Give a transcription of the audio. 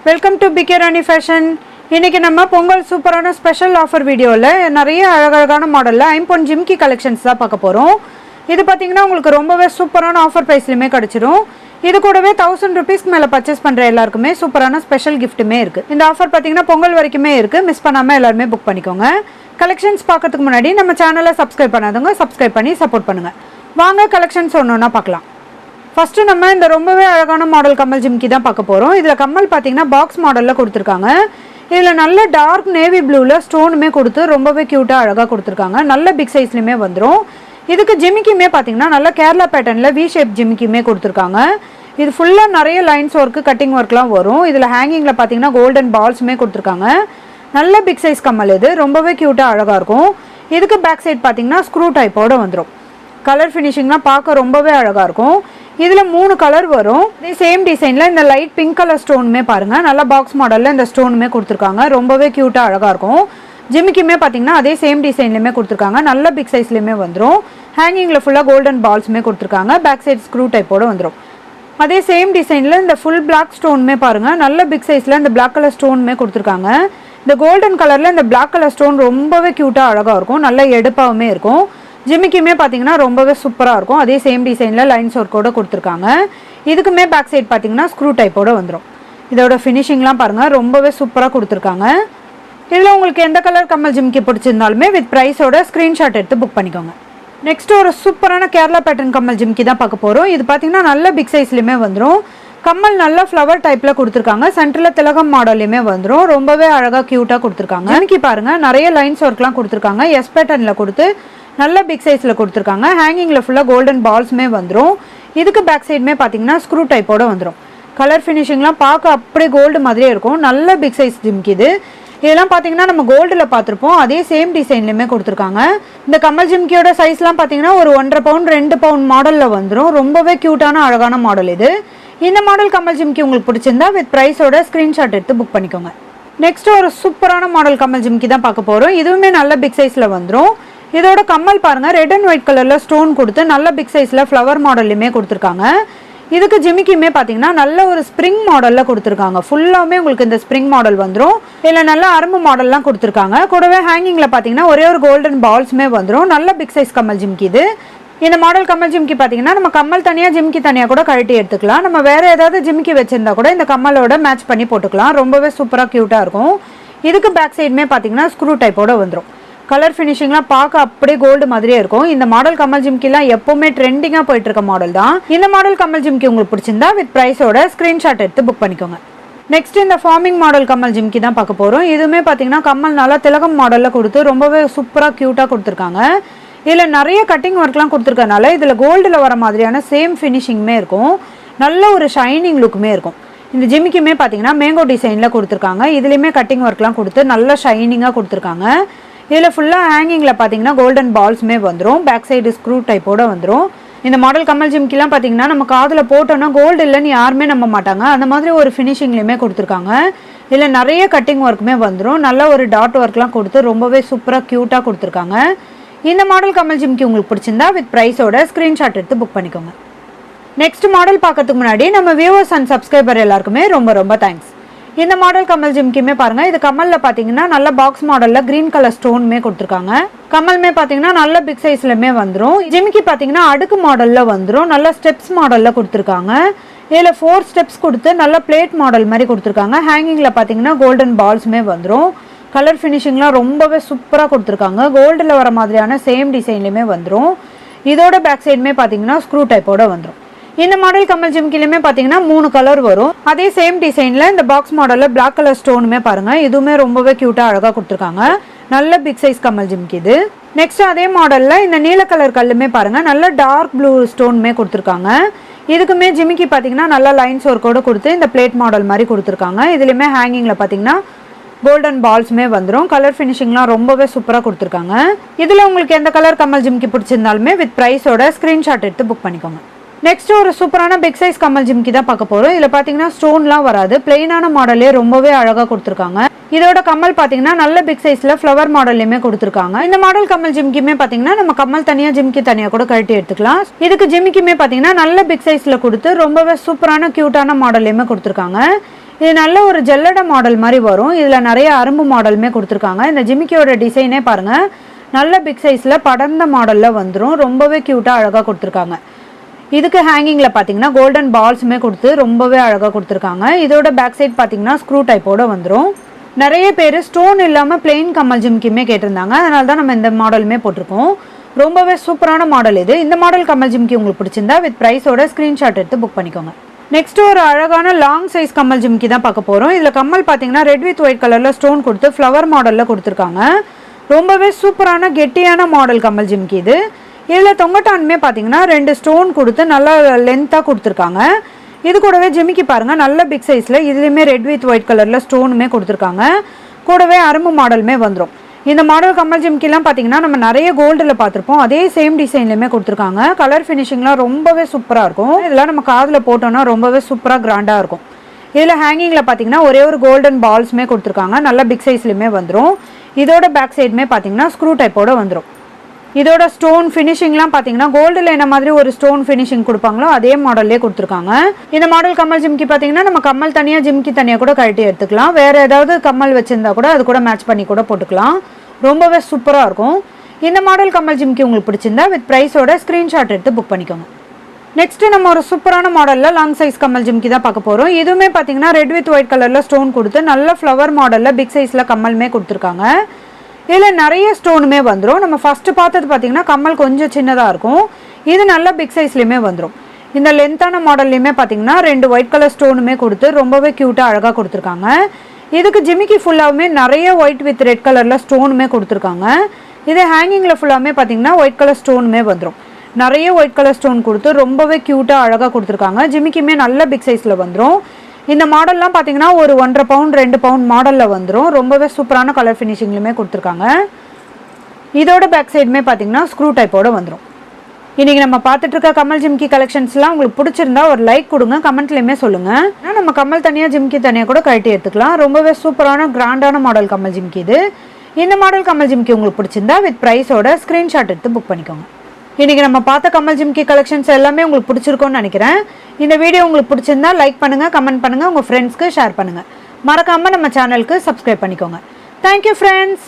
Welcome to PK Rani fashion. இன்றைக்கி நம்ம பொங்கல் சூப்பரான ஸ்பெஷல் ஆஃபர் வீடியோவில் நிறைய அழகழகான மாடலில் ஐம்பொன் ஜிம்கி கலெக்ஷன்ஸ் தான் பார்க்க போகிறோம். இது பார்த்திங்கன்னா உங்களுக்கு ரொம்பவே சூப்பரான ஆஃபர் ப்ரைஸ்லையுமே கிடச்சிரும். இது கூடவே 1000 rupeesக்கு மேலே பர்ச்சேஸ் பண்ணுற எல்லாருக்குமே சூப்பரான ஸ்பெஷல் கிஃப்ட்டுமே இருக்குது. இந்த ஆஃபர் பார்த்திங்கன்னா பொங்கல் வரைக்குமே இருக்குது. மிஸ் பண்ணாமல் எல்லாருமே புக் பண்ணிக்கோங்க. கலெக்ஷன்ஸ் பார்க்கறதுக்கு முன்னாடி நம்ம சேனலை சப்ஸ்கிரைப் பண்ணாதவங்க சப்ஸ்கிரைப் பண்ணி சப்போர்ட் பண்ணுங்கள். வாங்க கலெக்ஷன்ஸ் ஒன்று பார்க்கலாம். ஃபஸ்ட்டு நம்ம இந்த ரொம்பவே அழகான மாடல் கம்மல் ஜிம்கி தான் பார்க்க போகிறோம். இதில் கம்மல் பார்த்திங்கன்னா பாக்ஸ் மாடலில் கொடுத்துருக்காங்க. இதில் நல்ல டார்க் நேவி ப்ளூவில் ஸ்டோனுமே கொடுத்து ரொம்பவே க்யூட்டாக அழகாக கொடுத்துருக்காங்க. நல்ல பிக் சைஸ்லையுமே வந்துடும். இதுக்கு ஜிமிக்கியுமே பார்த்திங்கன்னா நல்ல கேரளா பேட்டர்னில் வி ஷேப் ஜிமிக்கியுமே கொடுத்துருக்காங்க. இது ஃபுல்லாக நிறைய லைன்ஸ் ஒர்க்கு கட்டிங் ஒர்க்லாம் வரும். இதில் ஹேங்கிங்கில் பார்த்திங்கன்னா கோல்டன் பால்ஸுமே கொடுத்துருக்காங்க. நல்ல பிக் சைஸ் கம்மல் இது ரொம்பவே க்யூட்டாக அழகாக இருக்கும். இதுக்கு பேக் சைட் பார்த்திங்கன்னா ஸ்க்ரூ டைப்போடு வந்துடும். கலர் ஃபினிஷிங்லாம் பார்க்க ரொம்பவே அழகாக இருக்கும். இதில் 3 கலர் வரும். இதே சேம் டிசைனில் இந்த லைட் பிங்க் கலர் ஸ்டோனுமே பாருங்கள். நல்லா பாக்ஸ் மாடலில் இந்த ஸ்டோனுமே கொடுத்துருக்காங்க. ரொம்பவே க்யூட்டாக அழகாக இருக்கும். ஜிமிக்குமே பார்த்திங்கன்னா அதே சேம் டிசைன்லையுமே கொடுத்துருக்காங்க. நல்ல பிக் சைஸ்லையுமே வந்துடும். ஹேங்கிங்கில் ஃபுல்லாக கோல்டன் பால்ஸுமே கொடுத்துருக்காங்க. பேக் சைட் ஸ்க்ரூ டைப்போடு வந்துடும். அதே சேம் டிசைனில் இந்த ஃபுல் பிளாக் ஸ்டோனுமே பாருங்கள். நல்ல பிக் சைஸில் இந்த பிளாக் கலர் ஸ்டோனுமே கொடுத்துருக்காங்க. இந்த கோல்டன் கலரில் இந்த பிளாக் கலர் ஸ்டோன் ரொம்பவே க்யூட்டாக அழகாக இருக்கும். நல்ல எடுப்பாகவுமே இருக்கும். ஜிமிக்குமே பார்த்தீங்கன்னா ரொம்பவே சூப்பராக இருக்கும். அதே சேம் டிசைனில் லைன்ஸ் ஒர்க்கோடு கொடுத்துருக்காங்க. இதுக்குமே பேக் சைட் பார்த்தீங்கன்னா ஸ்க்ரூ டைப்போடு வந்துடும். இதோட ஃபினிஷிங்லாம் பாருங்கள் ரொம்பவே சூப்பராக கொடுத்துருக்காங்க. இதில் உங்களுக்கு எந்த கலர் கம்மல் ஜிமிக்கி பிடிச்சிருந்தாலுமே வித் ப்ரைஸோட ஸ்க்ரீன்ஷாட் எடுத்து புக் பண்ணிக்கோங்க. நெக்ஸ்ட்டு ஒரு சூப்பரான கேரளா பேட்டர்ன் கம்மல் ஜிமிக்கி தான் பார்க்க போகிறோம். இது பார்த்தீங்கன்னா நல்ல பிக் சைஸ்லையுமே வந்துடும். கம்மல் நல்ல ஃப்ளவர் டைப்பில் கொடுத்துருக்காங்க. சென்டரில் திலகம் மாடல்லையுமே வந்துடும். ரொம்பவே அழகாக க்யூட்டாக கொடுத்துருக்காங்க. ஜிமிக்கி பாருங்கள் நிறைய லைன்ஸ் ஒர்க்லாம் கொடுத்துருக்காங்க. எஸ் பேட்டர்னில் கொடுத்து நல்ல பிக் சைஸில் கொடுத்துருக்காங்க. ஹேங்கிங்கில் ஃபுல்லாக கோல்டன் பால்ஸுமே வந்துடும். இதுக்கு பேக் சைடுமே பார்த்தீங்கன்னா ஸ்க்ரூ டைப்போடு வந்துடும். கலர் ஃபினிஷிங்லாம் பார்க்க அப்படியே கோல்டு மாதிரியே இருக்கும். நல்ல பிக் சைஸ் ஜிம்கி இது. இதெல்லாம் பார்த்தீங்கன்னா நம்ம கோல்டில் பார்த்துருப்போம். அதே சேம் டிசைன்லையுமே கொடுத்துருக்காங்க. இந்த கம்மல் ஜிம்கியோட சைஸ்லாம் பார்த்தீங்கன்னா ஒரு 1.5 பவுண்ட் 2 பவுண்ட் மாடலில் வந்துடும். ரொம்பவே க்யூட்டான அழகான மாடல் இது. இந்த மாடல் கம்மல் ஜிம்கி உங்களுக்கு பிடிச்சிருந்தா வித் ப்ரைஸோட ஸ்க்ரீன்ஷாட் எடுத்து புக் பண்ணிக்கோங்க. நெக்ஸ்ட் ஒரு சூப்பரான மாடல் கம்மல் ஜிம்கி தான் பார்க்க போகிறோம். இதுவுமே நல்ல பிக் சைஸில் வந்துடும். இதோட கம்மல் பாருங்கள் ரெட் அண்ட் ஒயிட் கலரில் ஸ்டோன் கொடுத்து நல்ல பிக் சைஸில் ஃப்ளவர் மாடல்லையுமே கொடுத்துருக்காங்க. இதுக்கு ஜிமிக்கியுமே பார்த்தீங்கன்னா நல்ல ஒரு ஸ்ப்ரிங் மாடலில் கொடுத்துருக்காங்க. ஃபுல்லாகவே உங்களுக்கு இந்த ஸ்ப்ரிங் மாடல் வந்துடும். இதில் நல்ல அரும்பு மாடல்லாம் கொடுத்துருக்காங்க. கூடவே ஹேங்கிங்கில் பார்த்தீங்கன்னா ஒரே ஒரு கோல்டன் பால்ஸுமே வந்துடும். நல்ல பிக் சைஸ் கம்மல் ஜிமிக்கி இது. இந்த மாடல் கம்மல் ஜிமிக்கி பார்த்தீங்கன்னா நம்ம கம்மல் தனியாக ஜிமிக்கி தனியாக கூட கழட்டி எடுத்துக்கலாம். நம்ம வேறு ஏதாவது ஜிமிக்கி வச்சுருந்தா கூட இந்த கம்மலோட மேட்ச் பண்ணி போட்டுக்கலாம். ரொம்பவே சூப்பராக க்யூட்டாக இருக்கும். இதுக்கு பேக் சைடுமே பார்த்தீங்கன்னா ஸ்க்ரூ டைப்போடு வந்துடும். கலர் ஃபினிஷிங்லாம் பார்க்க அப்படியே கோல்டு மாதிரியே இருக்கும். இந்த மாடல் கம்மல் ஜிம்கிலாம் எப்போவுமே ட்ரெண்டிங்காக போயிட்டு இருக்க மாடல் தான். இந்த மாடல் கம்மல் ஜிம்கி உங்களுக்கு பிடிச்சிருந்தா வித் ப்ரைஸோட ஸ்க்ரீன்ஷாட் எடுத்து புக் பண்ணிக்கோங்க. நெக்ஸ்ட் இந்த ஃபார்மிங் மாடல் கம்மல் ஜிம்கி தான் பார்க்க போகிறோம். இதுவுமே பார்த்தீங்கன்னா கம்மல் நல்லா திலகம் மாடலில் கொடுத்து ரொம்பவே சூப்பராக க்யூட்டாக கொடுத்துருக்காங்க. இதில் நிறைய கட்டிங் ஒர்க்லாம் கொடுத்துருக்கனால இதில் கோல்டில் வர மாதிரியான சேம் ஃபினிஷிங்குமே இருக்கும். நல்ல ஒரு ஷைனிங் லுக்குமே இருக்கும். இந்த ஜிமிக்குமே பார்த்தீங்கன்னா மேங்கோ டிசைனில் கொடுத்துருக்காங்க. இதுலேயுமே கட்டிங் ஒர்க்லாம் கொடுத்து நல்ல ஷைனிங்காக கொடுத்துருக்காங்க. இதில் ஃபுல்லாக ஹேங்கிங்கில் பார்த்தீங்கன்னா கோல்டன் பால்ஸுமே வந்துடும். பேக் சைடு ஸ்க்ரூ டைப்போடு வந்துடும். இந்த மாடல் கம்மல் ஜிம்கிலாம் பார்த்தீங்கன்னா நம்ம காதில் போட்டோன்னா கோல்டு இல்லைன்னு யாருமே நம்ப மாட்டாங்க. அந்த மாதிரி ஒரு ஃபினிஷிங்லேயுமே கொடுத்துருக்காங்க. இதில் நிறைய கட்டிங் ஒர்க்குமே வந்துடும். நல்ல ஒரு டாட் ஒர்க்லாம் கொடுத்து ரொம்பவே சூப்பராக க்யூட்டாக கொடுத்துருக்காங்க. இந்த மாடல் கம்மல் ஜிம்கி உங்களுக்கு பிடிச்சிருந்தா வித் ப்ரைஸோட ஸ்க்ரீன்ஷாட் எடுத்து புக் பண்ணிக்கோங்க. நெக்ஸ்ட் மாடல் பார்க்கறதுக்கு முன்னாடி நம்ம வியூவர்ஸ் அண்ட் சப்ஸ்கிரைபர் எல்லாருக்குமே ரொம்ப ரொம்ப தேங்க்ஸ். இந்த மாடல் கம்மல் ஜிம்கியுமே பாருங்கள். இது கம்மலில் பார்த்தீங்கன்னா நல்ல பாக்ஸ் மாடலில் க்ரீன் கலர் ஸ்டோனுமே கொடுத்துருக்காங்க. கம்மலுமே பார்த்தீங்கன்னா நல்ல பிக் சைஸ்லையுமே வந்துடும். ஜிமிக்கி பார்த்தீங்கன்னா அடுக்கு மாடலில் வந்துடும். நல்ல ஸ்டெப்ஸ் மாடலில் கொடுத்துருக்காங்க. இதில் 4 ஸ்டெப்ஸ் கொடுத்து நல்ல பிளேட் மாடல் மாதிரி கொடுத்துருக்காங்க. ஹேங்கிங்கில் பார்த்தீங்கன்னா கோல்டன் பால்ஸுமே வந்துடும். கலர் ஃபினிஷிங்லாம் ரொம்பவே சூப்பராக கொடுத்துருக்காங்க. கோல்டில் வர மாதிரியான சேம் டிசைன்லையுமே வந்துடும். இதோட பேக் சைடுமே பார்த்தீங்கன்னா ஸ்க்ரூ டைப்போடு வந்துடும். இந்த மாடல் கம்மல் ஜிம்கிலையுமே பார்த்தீங்கன்னா 3 கலர் வரும். அதே சேம் டிசைனில் இந்த பாக்ஸ் மாடலில் பிளாக் கலர் ஸ்டோனுமே பாருங்கள். இதுவுமே ரொம்பவே க்யூட்டாக அழகாக கொடுத்துருக்காங்க. நல்ல பிக் சைஸ் கம்மல் ஜிம்கி இது. நெக்ஸ்ட் அதே மாடலில் இந்த நீல கலர் கல்லுமே பாருங்கள். நல்ல டார்க் ப்ளூ ஸ்டோனுமே கொடுத்துருக்காங்க. இதுக்குமே ஜிமிக்கி பார்த்தீங்கன்னா நல்ல லைன்ஸ் ஒர்க்கோடு கொடுத்து இந்த பிளேட் மாடல் மாதிரி கொடுத்துருக்காங்க. இதுலேயுமே ஹேங்கிங்கில் பார்த்தீங்கன்னா கோல்டன் பால்ஸுமே வந்துடும். கலர் ஃபினிஷிங்லாம் ரொம்பவே சூப்பராக கொடுத்துருக்காங்க. இதில் உங்களுக்கு எந்த கலர் கம்மல் ஜிம்கி பிடிச்சிருந்தாலுமே வித் ப்ரைஸோட ஸ்க்ரீன்ஷாட் எடுத்து புக் பண்ணிக்கோங்க. நெக்ஸ்ட் ஒரு சூப்பரான பிக் சைஸ் கம்மல் ஜிம்கி தான் பார்க்க போகிறோம். இதில் பார்த்தீங்கன்னா ஸ்டோன்லாம் வராது. பிளெயினான மாடலே ரொம்பவே அழகாக கொடுத்துருக்காங்க. இதோட கம்மல் பார்த்தீங்கன்னா நல்ல பிக் சைஸில் ஃப்ளவர் மாடல்லையுமே கொடுத்துருக்காங்க. இந்த மாடல் கம்மல் ஜிம்கியுமே பார்த்தீங்கன்னா நம்ம கம்மல் தனியாக ஜிம்கி தனியாக கூட கழட்டி எடுத்துக்கலாம். இதுக்கு ஜிம்கியுமே பார்த்தீங்கன்னா நல்ல பிக் சைஸில் கொடுத்து ரொம்பவே சூப்பரான க்யூட்டான மாடல்லையுமே கொடுத்துருக்காங்க. இது நல்ல ஒரு ஜல்லடை மாடல் மாதிரி வரும். இதில் நிறைய அரும்பு மாடலுமே கொடுத்துருக்காங்க. இந்த ஜிமிக்கியோட டிசைனே பாருங்கள், நல்ல பிக் சைஸில் படர்ந்த மாடலில் வந்துடும். ரொம்பவே க்யூட்டாக அழகாக கொடுத்துருக்காங்க. இதுக்கு ஹேங்கிங்கில் பார்த்தீங்கன்னா கோல்டன் பால்ஸுமே கொடுத்து ரொம்பவே அழகாக கொடுத்துருக்காங்க. இதோட பேக் சைட் பார்த்தீங்கன்னா ஸ்க்ரூ டைப்போடு வந்துடும். நிறைய பேர் ஸ்டோன் இல்லாமல் பிளெயின் கம்மல் ஜிமிக்கியுமே கேட்டிருந்தாங்க. அதனால தான் நம்ம இந்த மாடலுமே போட்டிருக்கோம். ரொம்பவே சூப்பரான மாடல் இது. இந்த மாடல் கம்மல் ஜிமிக்கி உங்களுக்கு பிடிச்சிருந்தா வித் ப்ரைஸோட ஸ்க்ரீன்ஷாட் எடுத்து புக் பண்ணிக்கோங்க. நெக்ஸ்ட் ஒரு அழகான லாங் சைஸ் கம்மல் ஜிமிக்கி தான் பார்க்க போகிறோம். இதில் கம்மல் பார்த்தீங்கன்னா ரெட் வித் ஒயிட் கலரில் ஸ்டோன் கொடுத்து ஃப்ளவர் மாடலில் கொடுத்துருக்காங்க. ரொம்பவே சூப்பரான கெட்டியான மாடல் கம்மல் ஜிமிக்கி இது. இதில் தொங்கட்டானுமே பார்த்தீங்கன்னா 2 ஸ்டோன் கொடுத்து நல்லா லென்த்தாக கொடுத்துருக்காங்க. இது கூடவே ஜிமிக்கி பாருங்கள், நல்ல பிக் சைஸில் இதுலேயுமே ரெட் வித் ஒயிட் கலரில் ஸ்டோனுமே கொடுத்துருக்காங்க. கூடவே அரும்பு மாடலுமே வந்துடும். இந்த மாடல் கம்மல் ஜிமிக்கிலாம் பார்த்தீங்கன்னா நம்ம நிறைய கோல்டில் பார்த்துருப்போம். அதே சேம் டிசைன்லையுமே கொடுத்துருக்காங்க. கலர் ஃபினிஷிங்லாம் ரொம்பவே சூப்பராக இருக்கும். இதெல்லாம் நம்ம காதில் போட்டோன்னா ரொம்பவே சூப்பராக கிராண்டாக இருக்கும். இதில் ஹேங்கிங்கில் பார்த்தீங்கன்னா ஒரே ஒரு கோல்டன் பால்ஸுமே கொடுத்துருக்காங்க. நல்ல பிக் சைஸ்லையுமே வந்துடும். இதோட பேக் சைடுமே பார்த்தீங்கன்னா ஸ்க்ரூ டைப்போடு வந்துடும். இதோட ஸ்டோன் ஃபினிஷிங்லாம் பார்த்தீங்கன்னா கோல்டில் என்ன மாதிரி ஒரு ஸ்டோன் ஃபினிஷிங் கொடுப்பாங்களோ அதே மாடல்லே கொடுத்துருக்காங்க. இந்த மாடல் கம்மல் ஜிமிக்கி பார்த்தீங்கன்னா நம்ம கம்மல் தனியாக ஜிமிக்கி தனியாக கூட கழட்டி எடுத்துக்கலாம். வேறு ஏதாவது கம்மல் வச்சுருந்தா கூட அது கூட மேட்ச் பண்ணி கூட போட்டுக்கலாம். ரொம்பவே சூப்பராக இருக்கும். இந்த மாடல் கம்மல் ஜிமிக்கி உங்களுக்கு பிடிச்சிருந்தா வித் ப்ரைஸோட ஸ்க்ரீன்ஷாட் எடுத்து புக் பண்ணிக்கோங்க. நெக்ஸ்ட்டு நம்ம ஒரு சூப்பரான மாடலில் லாங் சைஸ் கம்மல் ஜிமிக்கி தான் பார்க்க போகிறோம். இதுவுமே பார்த்தீங்கன்னா ரெட் வித் ஒயிட் கலரில் ஸ்டோன் கொடுத்து நல்ல ஃப்ளவர் மாடலில் பிக் சைஸில் கம்மலுமே கொடுத்துருக்காங்க. இதில் நிறைய ஸ்டோனுமே வந்துடும். நம்ம ஃபஸ்ட்டு பார்த்தது பார்த்தீங்கன்னா கம்மல் கொஞ்சம் சின்னதாக இருக்கும். இது நல்ல பிக் சைஸ்லேயுமே வந்துடும். இந்த லென்த்தான மாடல்லையுமே பார்த்தீங்கன்னா 2 ஒயிட் கலர் ஸ்டோனுமே கொடுத்து ரொம்பவே க்யூட்டாக அழகாக கொடுத்துருக்காங்க. இதுக்கு ஜிமிக்கி ஃபுல்லாகவுமே நிறைய ஒயிட் வித் ரெட் கலரில் ஸ்டோனுமே கொடுத்துருக்காங்க. இது ஹேங்கிங்கில் ஃபுல்லாகவுமே பார்த்தீங்கன்னா ஒயிட் கலர் ஸ்டோனுமே வந்துடும். நிறைய ஒயிட் கலர் ஸ்டோன் கொடுத்து ரொம்பவே க்யூட்டாக அழகாக கொடுத்துருக்காங்க. ஜிமிக்கியுமே நல்ல பிக் சைஸில் வந்துடும். இந்த மாடல்லாம் பார்த்தீங்கன்னா ஒரு 1.5 பவுண்ட் 2 பவுண்ட் மாடலில் வந்துடும். ரொம்பவே சூப்பரான கலர் ஃபினிஷிங்லையுமே கொடுத்துருக்காங்க. இதோட பேக் சைடுமே பார்த்தீங்கன்னா ஸ்க்ரூ டைப்போடு வந்துடும். இன்றைக்கி நம்ம பார்த்துட்டு இருக்க கம்மல் ஜிமிக்கி கலெக்ஷன்ஸ்லாம் உங்களுக்கு பிடிச்சிருந்தா ஒரு லைக் கொடுங்க, கமெண்ட்லேயுமே சொல்லுங்கள். ஆனால் நம்ம கம்மல் தனியாக ஜிமிக்கி தனியாக கூட கழட்டி எடுத்துக்கலாம். ரொம்பவே சூப்பரான கிராண்டான மாடல் கம்மல் ஜிமிக்கி இது. இந்த மாடல் கம்மல் ஜிமிக்கி உங்களுக்கு பிடிச்சிருந்தா வித் ப்ரைஸோட ஸ்க்ரீன்ஷாட் எடுத்து புக் பண்ணிக்கோங்க. இன்றைக்கி நம்ம பார்த்த கம்மல் ஜிமிக்கி கலெக்ஷன்ஸ் எல்லாமே உங்களுக்கு பிடிச்சிருக்கோன்னு நினைக்கிறேன். இந்த வீடியோ உங்களுக்கு பிடிச்சிருந்தா லைக் பண்ணுங்கள், கமெண்ட் பண்ணுங்கள், உங்கள் ஃப்ரெண்ட்ஸ்க்கு ஷேர் பண்ணுங்கள். மறக்காமல் நம்ம சேனலுக்கு சப்ஸ்கிரைப் பண்ணிக்கோங்க. Thank you friends.